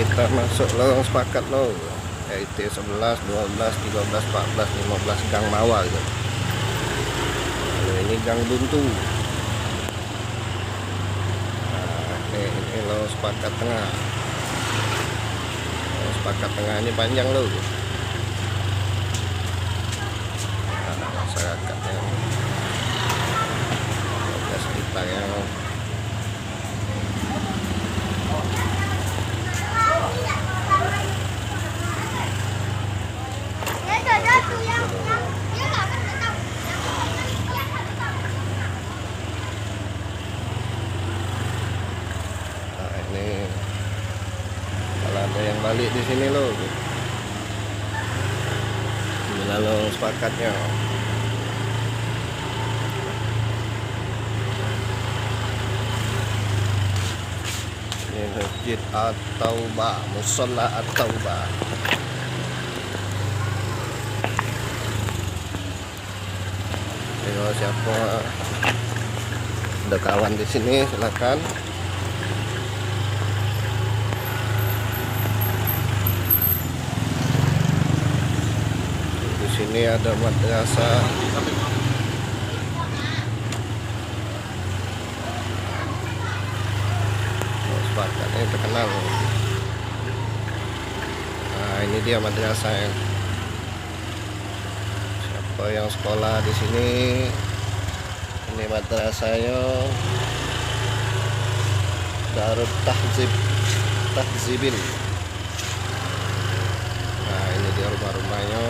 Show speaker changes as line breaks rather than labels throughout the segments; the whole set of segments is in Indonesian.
kita masuk lorong sepakat lo, RT 11, 12, 13, 14, 15 Gang Mawar gitu. Ini Gang Buntu. Nah, ini lorong sepakat tengah. Lorong sepakat tengah ini panjang loh. Nah, masyarakatnya ada sekitar yang ini kalau ada yang balik di sini loh, ini lalu sepakatnya. Ini masjid At-Taubah, Mushola At-Taubah. Kalau siapa ada kawan di sini silakan. Di sini ada madrasah. Sepakatnya terkenal. Nah, ini dia madrasah. Siapa yang sekolah di sini? Ini madrasahnya Darut Tahzibil. Nah, ini dia rumah-rumahnya.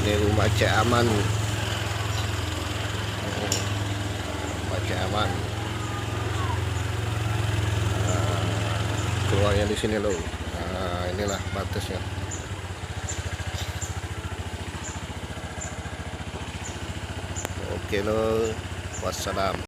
Ini rumah Cik Aman. Rumah Cik Aman. Keluarnya di sini loh. Nah, inilah batasnya. Oke loh. Wassalam.